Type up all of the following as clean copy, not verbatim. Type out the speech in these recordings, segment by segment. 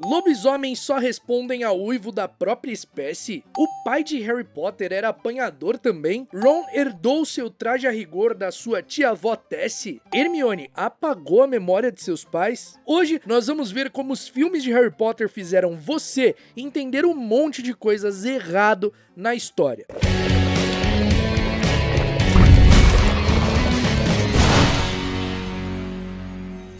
Lobisomens só respondem ao uivo da própria espécie? O pai de Harry Potter era apanhador também? Ron herdou seu traje a rigor da sua tia-avó Tessie? Hermione apagou a memória de seus pais? Hoje nós vamos ver como os filmes de Harry Potter fizeram você entender um monte de coisas errado na história.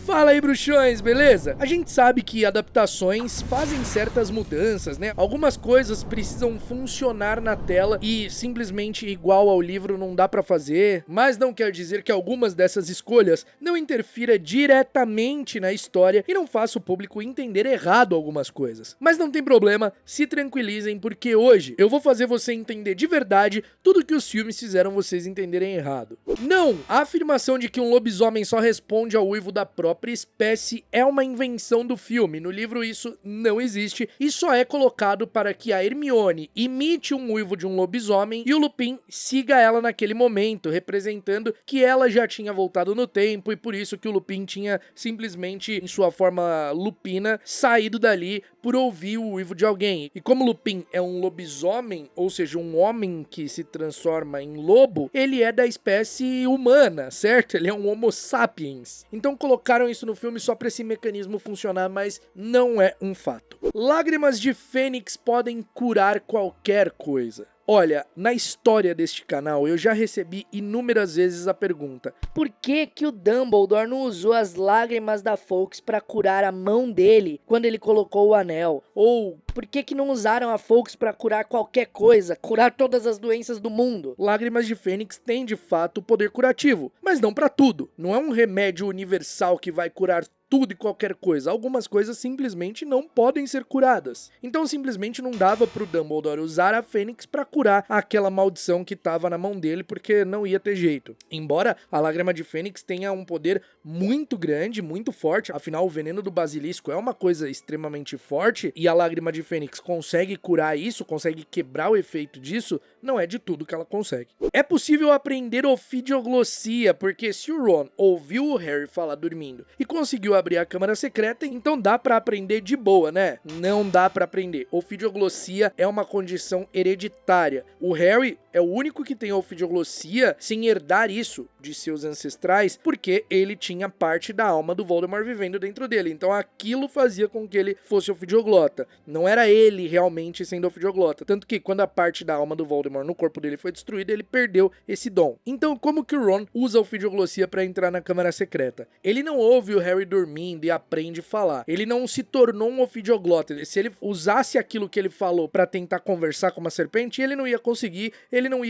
Fala aí, bruxões, beleza? A gente sabe que adaptações fazem certas mudanças, né? Algumas coisas precisam funcionar na tela e simplesmente igual ao livro não dá pra fazer, mas não quer dizer que algumas dessas escolhas não interfira diretamente na história e não faça o público entender errado algumas coisas. Mas não tem problema, se tranquilizem, porque hoje eu vou fazer você entender de verdade tudo que os filmes fizeram vocês entenderem errado. Não! A afirmação de que um lobisomem só responde ao uivo da própria espécie é uma invenção do filme. No livro isso não existe e só é colocado para que a Hermione imite um uivo de um lobisomem e o Lupin siga ela naquele momento, representando que ela já tinha voltado no tempo e por isso que o Lupin tinha simplesmente, em sua forma lupina, saído dali por ouvir o uivo de alguém. E como Lupin é um lobisomem, ou seja, um homem que se transforma em lobo, ele é da espécie humana, certo? Ele é um Homo sapiens. Então colocaram isso no filme só para esse mecanismo funcionar, mas não é um fato. Lágrimas de Fênix podem curar qualquer coisa. Olha, na história deste canal eu já recebi inúmeras vezes a pergunta: por que que o Dumbledore não usou as lágrimas da Fawkes para curar a mão dele quando ele colocou o anel? Ou por que que não usaram a Fawkes para curar qualquer coisa, curar todas as doenças do mundo? Lágrimas de Fênix têm de fato poder curativo, mas não para tudo. Não é um remédio universal que vai curar tudo e qualquer coisa. Algumas coisas simplesmente não podem ser curadas. Então simplesmente não dava pro Dumbledore usar a Fênix pra curar aquela maldição que tava na mão dele, porque não ia ter jeito. Embora a lágrima de Fênix tenha um poder muito grande, muito forte, afinal o veneno do basilisco é uma coisa extremamente forte, e a lágrima de Fênix consegue curar isso, consegue quebrar o efeito disso, não é de tudo que ela consegue. É possível aprender ofidioglossia, porque se o Ron ouviu o Harry falar dormindo e conseguiu abrir a câmara secreta, então dá pra aprender de boa, né? Não dá pra aprender. Ofidioglossia é uma condição hereditária. O Harry é o único que tem ofidioglossia sem herdar isso de seus ancestrais, porque ele tinha parte da alma do Voldemort vivendo dentro dele. Então aquilo fazia com que ele fosse ofidioglota. Não era ele realmente sendo ofidioglota. Tanto que quando a parte da alma do Voldemort no corpo dele foi destruída, ele perdeu esse dom. Então como que o Ron usa a ofidioglossia pra entrar na câmara secreta? Ele não ouve o Harry dormindo e aprende a falar. Ele não se tornou um ofidioglota. Se ele usasse aquilo que ele falou pra tentar conversar com uma serpente, ele não ia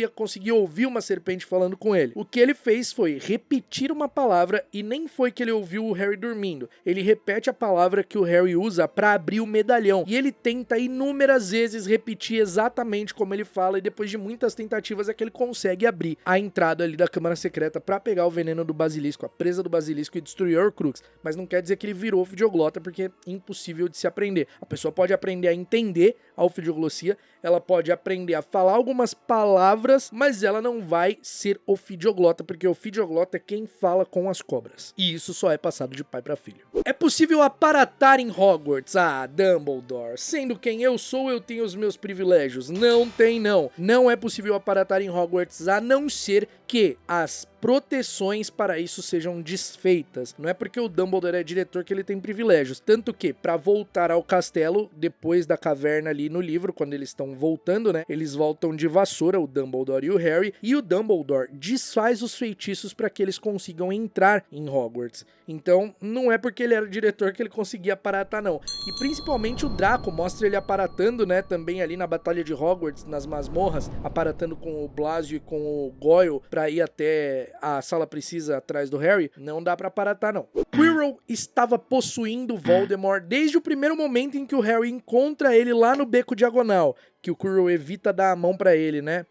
conseguir ouvir uma serpente falando com ele. O que ele fez foi repetir uma palavra e nem foi que ele ouviu o Harry dormindo. Ele repete a palavra que o Harry usa pra abrir o medalhão. E ele tenta inúmeras vezes repetir exatamente como ele fala e depois de muitas tentativas é que ele consegue abrir a entrada ali da câmara secreta pra pegar o veneno do basilisco, a presa do basilisco e destruir o Horcrux. Mas não quer dizer que ele virou ofidioglota, porque é impossível de se aprender. A pessoa pode aprender a entender a ofidioglossia, ela pode aprender a falar algumas palavras, mas ela não vai ser ofidioglota, porque ofidioglota é quem fala com as cobras. E isso só é passado de pai para filho. É possível aparatar em Hogwarts? Ah, Dumbledore, sendo quem eu sou, eu tenho os meus privilégios. Não tem não. Não é possível aparatar em Hogwarts, a não ser que as proteções para isso sejam desfeitas. Não é porque o Dumbledore é diretor que ele tem privilégios. Tanto que, para voltar ao castelo, depois da caverna ali no livro, quando eles estão voltando, né? Eles voltam de vassoura, o Dumbledore e o Harry, e o Dumbledore desfaz os feitiços para que eles consigam entrar em Hogwarts. Então, não é porque ele era diretor que ele conseguia aparatar, não. E principalmente o Draco mostra ele aparatando, né? Também ali na Batalha de Hogwarts, nas masmorras, aparatando com o Blasio e com o Goyle para ir até a Sala Precisa atrás do Harry. Não dá pra aparatar, não. Quirrell estava possuindo Voldemort desde o primeiro momento em que o Harry encontra ele lá no Beco Diagonal, que o Quirrell evita dar a mão pra ele, né?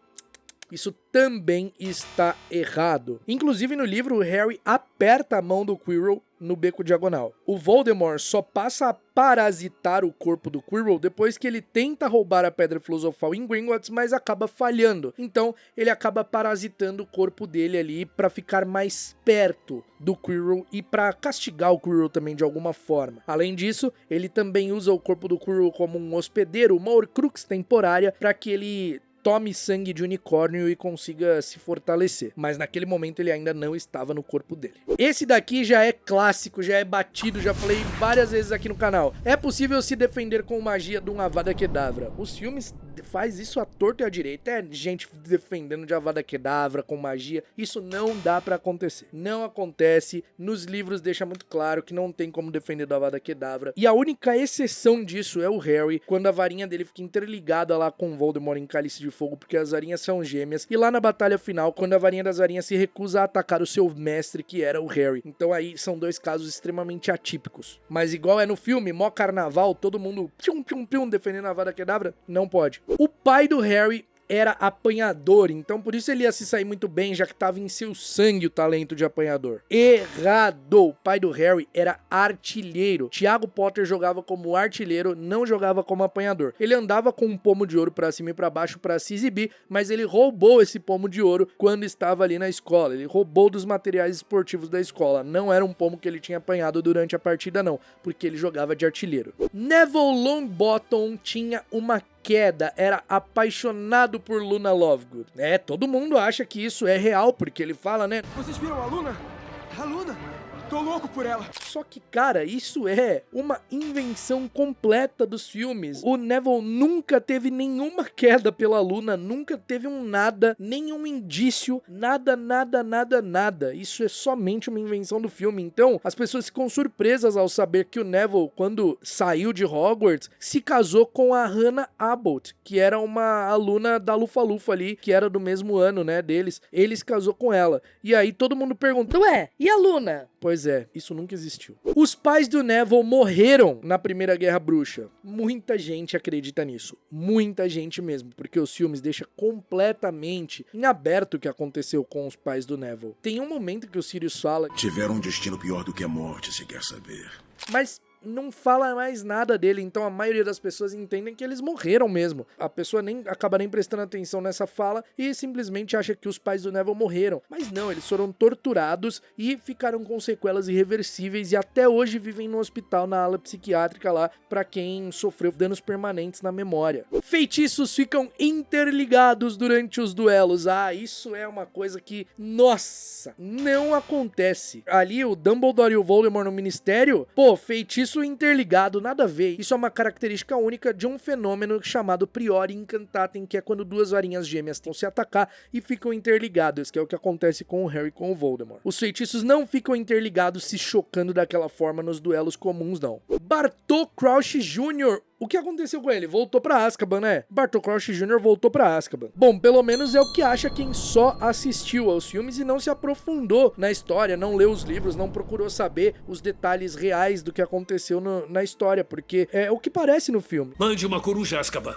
Isso também está errado. Inclusive no livro, o Harry aperta a mão do Quirrell no beco diagonal. O Voldemort só passa a parasitar o corpo do Quirrell depois que ele tenta roubar a Pedra Filosofal em Gringotts, mas acaba falhando. Então, ele acaba parasitando o corpo dele ali pra ficar mais perto do Quirrell e pra castigar o Quirrell também de alguma forma. Além disso, ele também usa o corpo do Quirrell como um hospedeiro, uma Horcrux temporária, pra que ele tome sangue de unicórnio e consiga se fortalecer. Mas naquele momento ele ainda não estava no corpo dele. Esse daqui já é clássico, já é batido, já falei várias vezes aqui no canal. É possível se defender com magia de um Avada Kedavra. Os filmes faz isso à torta e à direita. É gente defendendo de Avada Kedavra com magia. Isso não dá pra acontecer. Não acontece. Nos livros deixa muito claro que não tem como defender do Avada Kedavra. E a única exceção disso é o Harry, quando a varinha dele fica interligada lá com o Voldemort em Cálice de Fogo, porque as varinhas são gêmeas. E lá na batalha final, quando a varinha das varinhas se recusa a atacar o seu mestre, que era o Harry. Então aí são dois casos extremamente atípicos. Mas igual é no filme, mó carnaval, todo mundo pium, defendendo a Avada Kedavra, não pode. O pai do Harry era apanhador, então por isso ele ia se sair muito bem, já que estava em seu sangue o talento de apanhador. Errado! O pai do Harry era artilheiro. Tiago Potter jogava como artilheiro, não jogava como apanhador. Ele andava com um pomo de ouro pra cima e pra baixo pra se exibir, mas ele roubou esse pomo de ouro quando estava ali na escola. Ele roubou dos materiais esportivos da escola. Não era um pomo que ele tinha apanhado durante a partida, não, porque ele jogava de artilheiro. Neville Longbottom tinha uma queda, era apaixonado por Luna Lovegood. Todo mundo acha que isso é real, porque ele fala, né? Vocês viram a Luna? A Luna? Tô louco por ela. Só que, cara, isso é uma invenção completa dos filmes. O Neville nunca teve nenhuma queda pela Luna, nunca teve um nada, nenhum indício, nada. Isso é somente uma invenção do filme. Então, as pessoas ficam surpresas ao saber que o Neville, quando saiu de Hogwarts, se casou com a Hannah Abbott, que era uma aluna da Lufa-Lufa ali, que era do mesmo ano, né, deles. Ele se casou com ela. E aí todo mundo pergunta, ué, e a Luna? Pois é, isso nunca existiu. Os pais do Neville morreram na Primeira Guerra Bruxa. Muita gente acredita nisso. Muita gente mesmo, porque os filmes deixam completamente em aberto o que aconteceu com os pais do Neville. Tem um momento que o Sirius fala... Tiveram um destino pior do que a morte, se quer saber. Mas não fala mais nada dele, então a maioria das pessoas entendem que eles morreram mesmo. A pessoa acaba nem prestando atenção nessa fala e simplesmente acha que os pais do Neville morreram. Mas não, eles foram torturados e ficaram com sequelas irreversíveis e até hoje vivem no hospital, na ala psiquiátrica lá, pra quem sofreu danos permanentes na memória. Feitiços ficam interligados durante os duelos. Isso é uma coisa que, nossa, não acontece. Ali o Dumbledore e o Voldemort no Ministério, feitiço interligado, nada a ver. Isso é uma característica única de um fenômeno chamado Priori Incantatem, que é quando duas varinhas gêmeas estão se atacar e ficam interligadas, que é o que acontece com o Harry e com o Voldemort. Os feitiços não ficam interligados se chocando daquela forma nos duelos comuns, não. Bartô Crouch Jr., o que aconteceu com ele? Voltou pra Azkaban, né? Bartô Crouch Jr. voltou pra Azkaban. Bom, pelo menos é o que acha quem só assistiu aos filmes e não se aprofundou na história, não leu os livros, não procurou saber os detalhes reais do que aconteceu na história, porque é o que parece no filme. Mande uma coruja a Azkaban.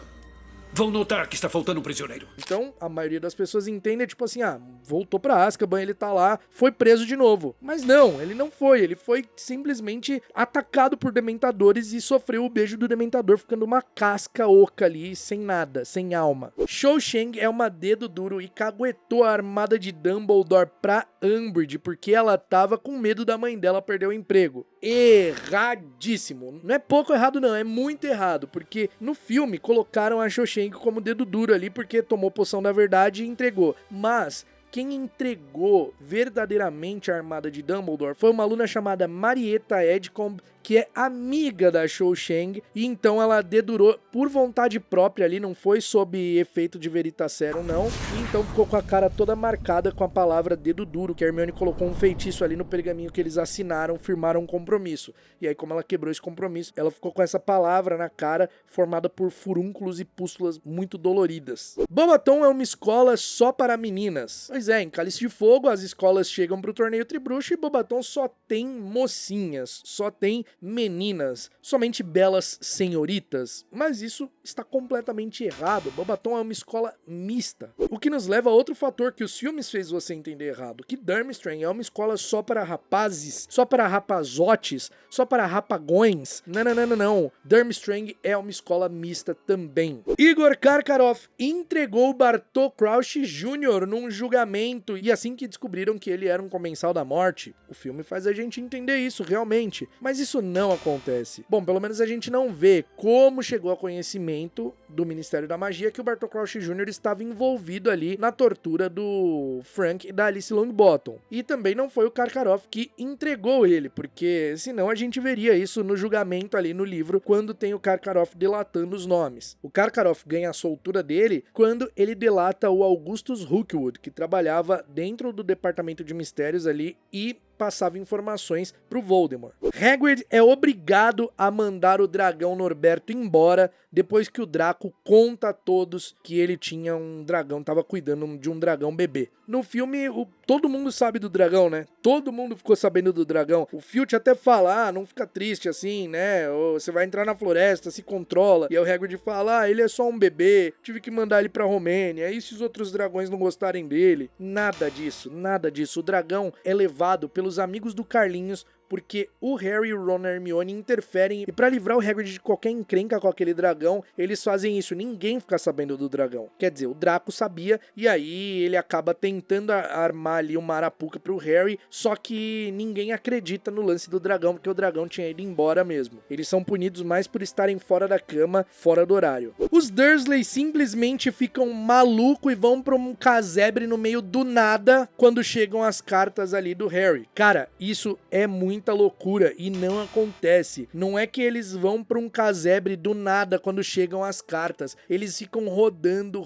Vão notar que está faltando um prisioneiro. Então, a maioria das pessoas entende, tipo assim, voltou pra Azkaban, ele tá lá, foi preso de novo. Mas não, ele não foi, ele foi simplesmente atacado por dementadores e sofreu o beijo do dementador, ficando uma casca oca ali, sem nada, sem alma. Cho Chang é uma dedo duro e caguetou a armada de Dumbledore pra Umbridge, porque ela tava com medo da mãe dela perder o emprego. Erradíssimo. Não é pouco errado não, é muito errado, porque no filme colocaram a Cho Chang como dedo duro ali porque tomou poção da verdade e entregou. Mas quem entregou verdadeiramente a armada de Dumbledore foi uma aluna chamada Marietta Edgecombe, que é amiga da Cho Chang, e então ela dedurou por vontade própria ali, não foi sob efeito de Veritaserum não, e então ficou com a cara toda marcada com a palavra dedo duro, que a Hermione colocou um feitiço ali no pergaminho que eles assinaram, firmaram um compromisso, e aí como ela quebrou esse compromisso, ela ficou com essa palavra na cara, formada por furúnculos e pústulas muito doloridas. Bobaton é uma escola só para meninas. Pois é, em Cálice de Fogo as escolas chegam pro torneio Tribruxo e Bobaton só tem mocinhas, só tem meninas, somente belas senhoritas. Mas isso está completamente errado. Bobaton é uma escola mista. O que nos leva a outro fator que os filmes fez você entender errado, que Durmstrang é uma escola só para rapazes, só para rapazotes, só para rapagões. Não. Durmstrang é uma escola mista também. Igor Karkaroff entregou Bartô Crouch Jr. num julgamento, e assim que descobriram que ele era um comensal da morte, o filme faz a gente entender isso realmente, mas isso não acontece. Bom, pelo menos a gente não vê como chegou a conhecimento do Ministério da Magia que o Bartô Crouch Jr. estava envolvido ali na tortura do Frank e da Alice Longbottom. E também não foi o Karkaroff que entregou ele, porque senão a gente veria isso no julgamento ali no livro, quando tem o Karkaroff delatando os nomes. O Karkaroff ganha a soltura dele quando ele delata o Augustus Rookwood, que trabalhava dentro do departamento de mistérios ali e passava informações pro Voldemort. Hagrid é obrigado a mandar o dragão Norberto embora depois que o Draco conta a todos que ele tinha um dragão, tava cuidando de um dragão bebê. No filme, todo mundo sabe do dragão, né? Todo mundo ficou sabendo do dragão. O Filch até fala, não fica triste assim, né? Ou você vai entrar na floresta, se controla. E aí o Hagrid fala, ele é só um bebê, tive que mandar ele pra Romênia. E se os outros dragões não gostarem dele? Nada disso, nada disso. O dragão é levado pelos amigos do Carlinhos, porque o Harry, o Ron e a Hermione interferem, e pra livrar o Hagrid de qualquer encrenca com aquele dragão, eles fazem isso, ninguém fica sabendo do dragão. Quer dizer, o Draco sabia, e aí ele acaba tentando armar ali uma arapuca pro Harry, só que ninguém acredita no lance do dragão, porque o dragão tinha ido embora mesmo. Eles são punidos mais por estarem fora da cama, fora do horário. Os Dursley simplesmente ficam malucos e vão pra um casebre no meio do nada, quando chegam as cartas ali do Harry. Cara, isso é muita loucura e não acontece. Não é que eles vão para um casebre do nada quando chegam as cartas. Eles ficam rodando.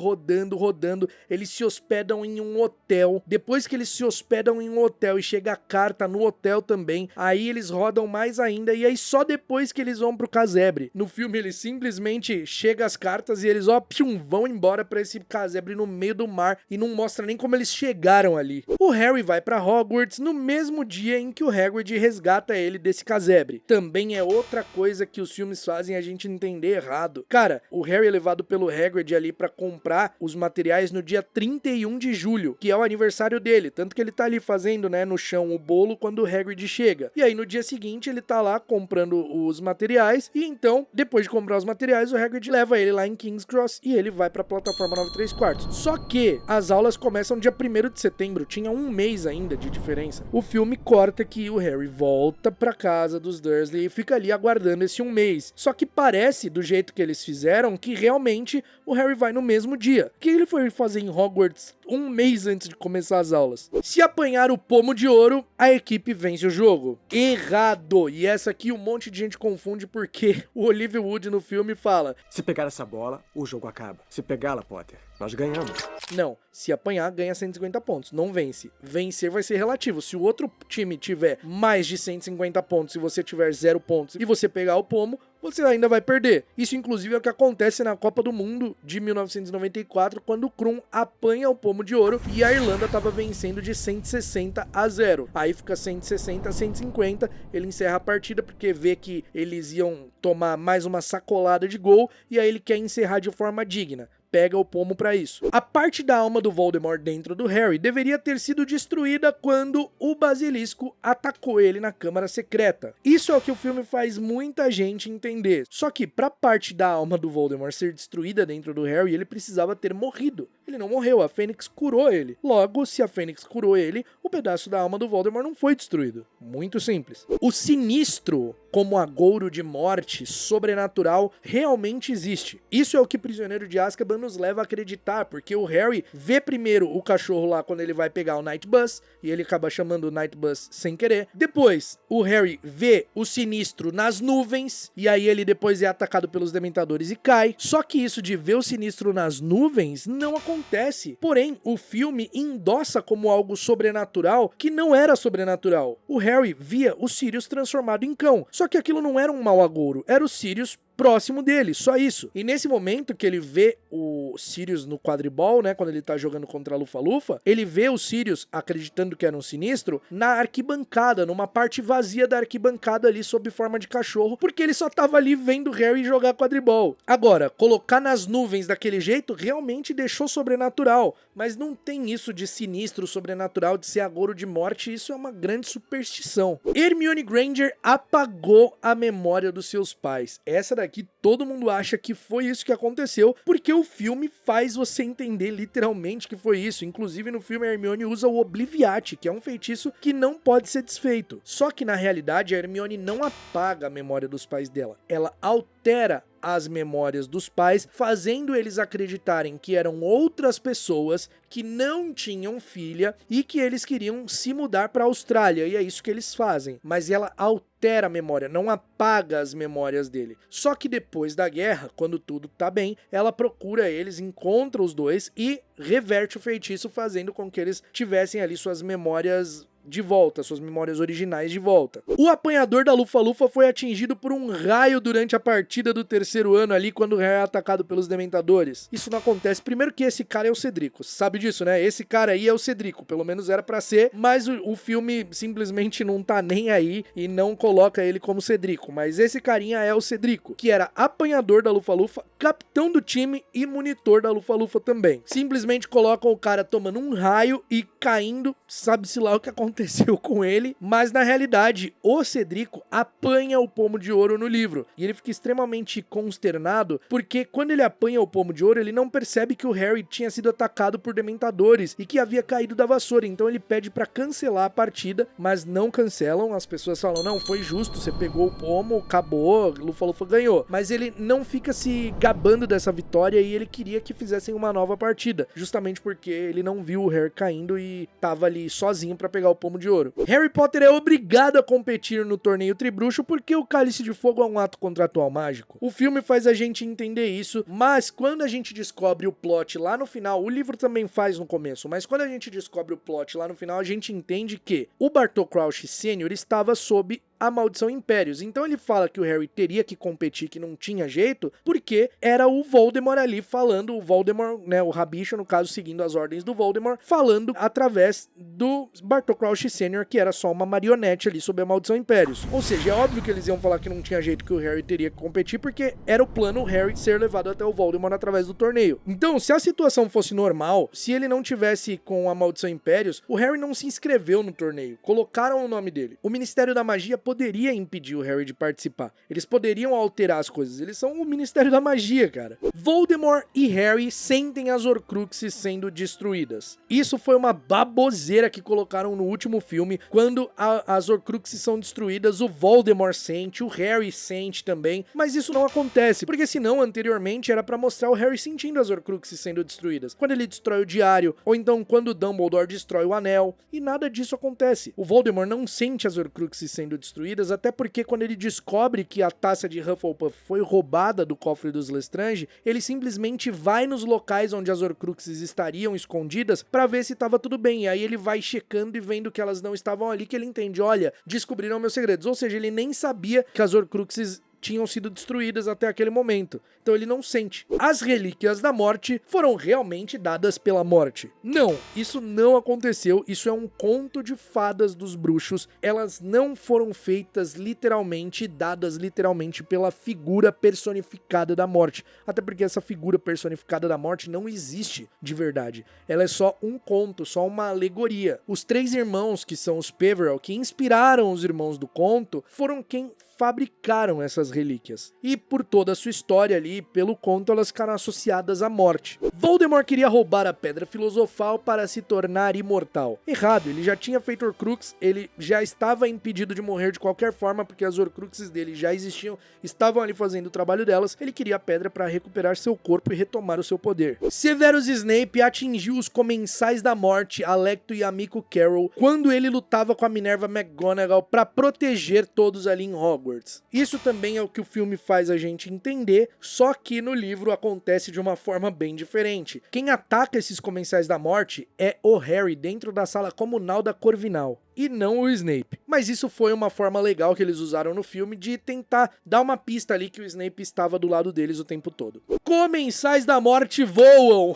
Eles se hospedam em um hotel. Depois que eles se hospedam em um hotel e chega a carta no hotel também, aí eles rodam mais ainda e aí só depois que eles vão pro casebre. No filme eles simplesmente chegam as cartas e eles vão embora para esse casebre no meio do mar e não mostra nem como eles chegaram ali. O Harry vai para Hogwarts no mesmo dia em que o Hagrid resgata ele desse casebre. Também é outra coisa que os filmes fazem a gente entender errado. Cara, o Harry é levado pelo Hagrid ali pra comprar os materiais no dia 31 de julho, que é o aniversário dele. Tanto que ele tá ali fazendo, né, no chão o bolo quando o Hagrid chega. E aí no dia seguinte ele tá lá comprando os materiais e então, depois de comprar os materiais, o Hagrid leva ele lá em King's Cross e ele vai pra plataforma 9 3/4. Só que as aulas começam dia 1º de setembro, tinha um mês ainda de diferença. O filme corta que o Harry volta pra casa dos Dursley e fica ali aguardando esse um mês. Só que parece, do jeito que eles fizeram, que realmente o Harry vai no mesmo dia. O que ele foi fazer em Hogwarts um mês antes de começar as aulas? Se apanhar o pomo de ouro, a equipe vence o jogo. Errado! E essa aqui um monte de gente confunde porque o Olivia Wood no filme fala: Se pegar essa bola, o jogo acaba. Se pegá-la, Potter, nós ganhamos. Não, se apanhar, ganha 150 pontos, não vence. Vencer vai ser relativo. Se o outro time tiver mais de 150 pontos e você tiver 0 pontos e você pegar o pomo, você ainda vai perder. Isso, inclusive, é o que acontece na Copa do Mundo de 1994, quando o Krum apanha o pomo de ouro e a Irlanda estava vencendo de 160-0. Aí fica 160-150, ele encerra a partida porque vê que eles iam tomar mais uma sacolada de gol e aí ele quer encerrar de forma digna. Pega o pomo pra isso. A parte da alma do Voldemort dentro do Harry deveria ter sido destruída quando o basilisco atacou ele na Câmara Secreta. Isso é o que o filme faz muita gente entender. Só que pra parte da alma do Voldemort ser destruída dentro do Harry, ele precisava ter morrido. Ele não morreu, a Fênix curou ele. Logo, se a Fênix curou ele, o pedaço da alma do Voldemort não foi destruído. Muito simples. O sinistro, como agouro de morte sobrenatural, realmente existe. Isso é o que Prisioneiro de Azkaban nos leva a acreditar, porque o Harry vê primeiro o cachorro lá quando ele vai pegar o Night Bus, e ele acaba chamando o Night Bus sem querer. Depois, o Harry vê o sinistro nas nuvens, e aí ele depois é atacado pelos Dementadores e cai. Só que isso de ver o sinistro nas nuvens não acontece. Porém, o filme endossa como algo sobrenatural que não era sobrenatural. O Harry via o Sirius transformado em cão, só que aquilo não era um mau agouro, era o Sirius próximo dele, só isso. E nesse momento que ele vê o Sirius no quadribol, né, quando ele tá jogando contra a Lufa-Lufa, ele vê o Sirius, acreditando que era um sinistro, na arquibancada, numa parte vazia da arquibancada ali, sob forma de cachorro, porque ele só tava ali vendo o Harry jogar quadribol. Agora, colocar nas nuvens daquele jeito realmente deixou sobrenatural, mas não tem isso de sinistro, sobrenatural, de ser agouro de morte, isso é uma grande superstição. Hermione Granger apagou a memória dos seus pais. Essa daqui todo mundo acha que foi isso que aconteceu, porque o filme faz você entender literalmente que foi isso. Inclusive no filme a Hermione usa o Obliviate, que é um feitiço que não pode ser desfeito. Só que na realidade a Hermione não apaga a memória dos pais dela, ela altera as memórias dos pais, fazendo eles acreditarem que eram outras pessoas que não tinham filha e que eles queriam se mudar para a Austrália, e é isso que eles fazem. Mas ela altera a memória, não apaga as memórias dele. Só que depois da guerra, quando tudo tá bem, ela procura eles, encontra os dois e reverte o feitiço, fazendo com que eles tivessem ali suas memórias de volta, suas memórias originais de volta. O apanhador da Lufa-Lufa foi atingido por um raio durante a partida do terceiro ano ali, quando o Harry é atacado pelos Dementadores. Isso não acontece, primeiro que esse cara é o Cedrico, você sabe disso, né? Esse cara aí é o Cedrico, pelo menos era pra ser, mas o filme simplesmente não tá nem aí e não coloca ele como Cedrico, mas esse carinha é o Cedrico, que era apanhador da Lufa-Lufa, capitão do time e monitor da Lufa-Lufa também. Simplesmente colocam o cara tomando um raio e caindo, sabe-se lá o que aconteceu com ele, mas na realidade o Cedrico apanha o Pomo de Ouro no livro, e ele fica extremamente consternado, porque quando ele apanha o Pomo de Ouro, ele não percebe que o Harry tinha sido atacado por Dementadores e que havia caído da vassoura, então ele pede pra cancelar a partida, mas não cancelam, as pessoas falam, não, foi justo, você pegou o pomo, acabou, Lufa-Lufa ganhou, mas ele não fica se gabando dessa vitória e ele queria que fizessem uma nova partida, justamente porque ele não viu o Harry caindo e tava ali sozinho pra pegar o Pomo de Ouro. Harry Potter é obrigado a competir no torneio Tribruxo porque o Cálice de Fogo é um ato contratual mágico. O filme faz a gente entender isso, mas quando a gente descobre o plot lá no final, o livro também faz no começo, mas quando a gente descobre o plot lá no final, a gente entende que o Bartol Crouch Sr. estava sob a maldição Impérios. Então ele fala que o Harry teria que competir, que não tinha jeito, porque era o Voldemort ali falando, o Voldemort, né, o Rabicho, no caso, seguindo as ordens do Voldemort, falando através do Bartol Crouch Sr., que era só uma marionete ali sob a maldição Impérios. Ou seja, é óbvio que eles iam falar que não tinha jeito, que o Harry teria que competir, porque era o plano Harry ser levado até o Voldemort através do torneio. Então, se a situação fosse normal, se ele não tivesse com a maldição Impérios, o Harry não se inscreveu no torneio, colocaram o nome dele. O Ministério da Magia poderia impedir o Harry de participar. Eles poderiam alterar as coisas. Eles são o Ministério da Magia, cara. Voldemort e Harry sentem as Horcruxes sendo destruídas. Isso foi uma baboseira que colocaram no último filme. Quando as Horcruxes são destruídas, o Voldemort sente, o Harry sente também. Mas isso não acontece, porque senão, anteriormente, era pra mostrar o Harry sentindo as Horcruxes sendo destruídas. Quando ele destrói o diário, ou então quando o Dumbledore destrói o anel. E nada disso acontece. O Voldemort não sente as Horcruxes sendo destruídas, até porque quando ele descobre que a taça de Hufflepuff foi roubada do cofre dos Lestrange, ele simplesmente vai nos locais onde as Horcruxes estariam escondidas pra ver se tava tudo bem, e aí ele vai checando e vendo que elas não estavam ali, que ele entende, olha, descobriram meus segredos, ou seja, ele nem sabia que as Horcruxes tinham sido destruídas até aquele momento. Então ele não sente. As relíquias da morte foram realmente dadas pela morte? Não, isso não aconteceu. Isso é um conto de fadas dos bruxos. Elas não foram feitas literalmente, dadas literalmente pela figura personificada da morte. Até porque essa figura personificada da morte não existe de verdade. Ela é só um conto, só uma alegoria. Os três irmãos, que são os Peverell, que inspiraram os irmãos do conto, foram quem fabricaram essas relíquias. E por toda a sua história ali, pelo conto, elas ficaram associadas à morte. Voldemort queria roubar a Pedra Filosofal para se tornar imortal. Errado, ele já tinha feito Horcrux, ele já estava impedido de morrer de qualquer forma, porque as Horcruxes dele já existiam, estavam ali fazendo o trabalho delas, ele queria a pedra para recuperar seu corpo e retomar o seu poder. Severus Snape atingiu os Comensais da Morte, Alecto e Amico Carroll, quando ele lutava com a Minerva McGonagall para proteger todos ali em Hogwarts. Hogwarts. Isso também é o que o filme faz a gente entender, só que no livro acontece de uma forma bem diferente. Quem ataca esses Comensais da Morte é o Harry dentro da sala comunal da Corvinal, e não o Snape. Mas isso foi uma forma legal que eles usaram no filme de tentar dar uma pista ali que o Snape estava do lado deles o tempo todo. Comensais da Morte voam!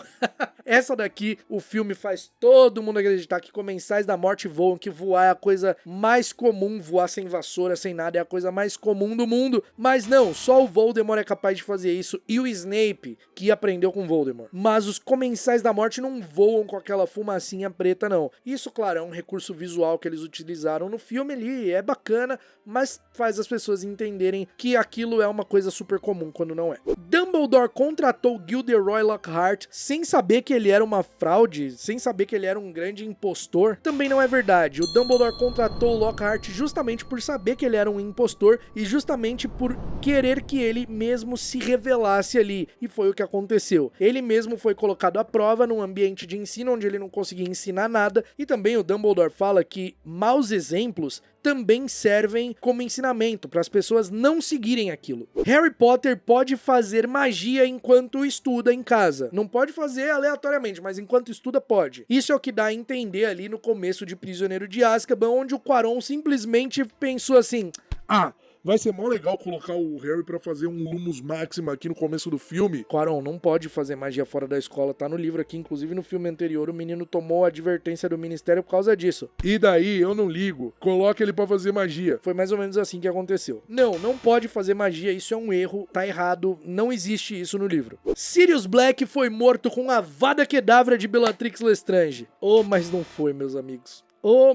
Essa daqui, o filme faz todo mundo acreditar que Comensais da Morte voam, que voar é a coisa mais comum, voar sem vassoura, sem nada, é a coisa mais comum do mundo. Mas não, só o Voldemort é capaz de fazer isso, e o Snape, que aprendeu com Voldemort. Mas os Comensais da Morte não voam com aquela fumacinha preta, não. Isso, claro, é um recurso visual que eles utilizaram no filme ali, é bacana, mas faz as pessoas entenderem que aquilo é uma coisa super comum, quando não é. Dumbledore contratou Gilderoy Lockhart sem saber que ele era uma fraude, sem saber que ele era um grande impostor. Também não é verdade. O Dumbledore contratou o Lockhart justamente por saber que ele era um impostor e justamente por querer que ele mesmo se revelasse ali. E foi o que aconteceu. Ele mesmo foi colocado à prova num ambiente de ensino onde ele não conseguia ensinar nada. E também o Dumbledore fala que maus exemplos também servem como ensinamento para as pessoas não seguirem aquilo. Harry Potter pode fazer magia enquanto estuda em casa. Não pode fazer aleatoriamente, mas enquanto estuda pode. Isso é o que dá a entender ali no começo de Prisioneiro de Azkaban, onde o Quaron simplesmente pensou assim: vai ser mó legal colocar o Harry pra fazer um Lumos Maxima aqui no começo do filme. Quaron não pode fazer magia fora da escola, tá no livro aqui, inclusive no filme anterior o menino tomou a advertência do Ministério por causa disso. E daí, eu não ligo, coloca ele pra fazer magia. Foi mais ou menos assim que aconteceu. Não pode fazer magia, isso é um erro, tá errado, não existe isso no livro. Sirius Black foi morto com a Avada Kedavra de Bellatrix Lestrange. Mas não foi, meus amigos.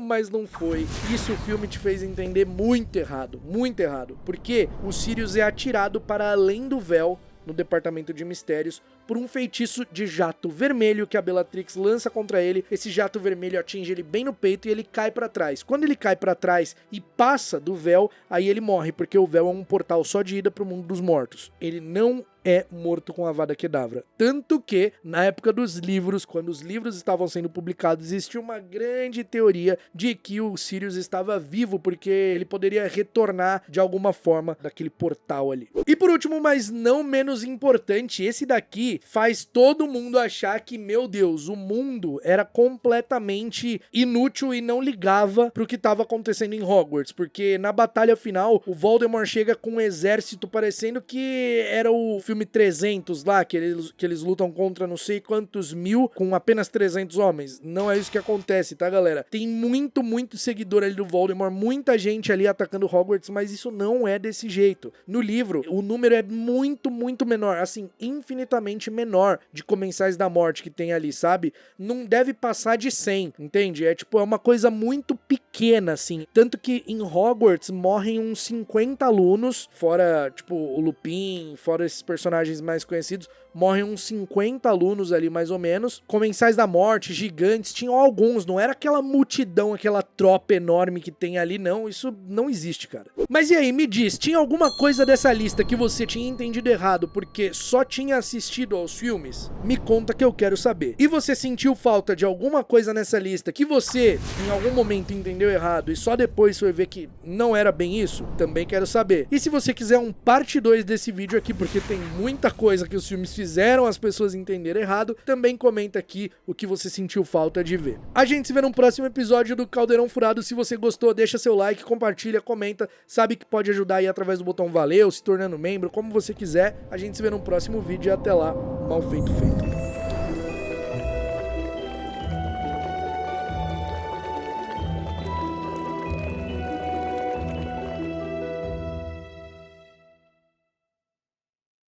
Mas não foi. Isso o filme te fez entender muito errado, porque o Sirius é atirado para além do véu no departamento de mistérios por um feitiço de jato vermelho que a Bellatrix lança contra ele. Esse jato vermelho atinge ele bem no peito e ele cai pra trás. Quando ele cai pra trás e passa do véu, aí ele morre, porque o véu é um portal só de ida pro mundo dos mortos. Ele não é morto com a Avada Kedavra. Tanto que, na época dos livros, quando os livros estavam sendo publicados, existia uma grande teoria de que o Sirius estava vivo, porque ele poderia retornar de alguma forma daquele portal ali. E por último, mas não menos importante, esse daqui faz todo mundo achar que, meu Deus, o mundo era completamente inútil e não ligava pro que estava acontecendo em Hogwarts, porque na batalha final, o Voldemort chega com um exército parecendo que era o filme 300 lá, que eles lutam contra não sei quantos mil com apenas 300 homens. Não é isso que acontece, tá, galera? Tem muito seguidor ali do Voldemort, muita gente ali atacando Hogwarts, mas isso não é desse jeito. No livro, o número é muito menor, assim, infinitamente menor de Comensais da Morte que tem ali, sabe? Não deve passar de 100, entende? É uma coisa muito pequena, assim. Tanto que em Hogwarts morrem uns 50 alunos, fora, o Lupin, fora esses personagens mais conhecidos, morrem uns 50 alunos ali, mais ou menos. Comensais da Morte, gigantes, tinham alguns, não era aquela multidão, aquela tropa enorme que tem ali, não. Isso não existe, cara. Mas e aí, me diz, tinha alguma coisa dessa lista que você tinha entendido errado porque só tinha assistido aos filmes? Me conta que eu quero saber. E você sentiu falta de alguma coisa nessa lista que você, em algum momento, entendeu errado e só depois foi ver que não era bem isso? Também quero saber. E se você quiser um parte 2 desse vídeo aqui, porque tem muita coisa que os filmes fizeram as pessoas entenderem errado, também comenta aqui o que você sentiu falta de ver. A gente se vê no próximo episódio do Caldeirão Furado. Se você gostou, deixa seu like, compartilha, comenta, sabe que pode ajudar aí através do botão valeu, se tornando membro, como você quiser. A gente se vê no próximo vídeo e até lá, mal feito feito.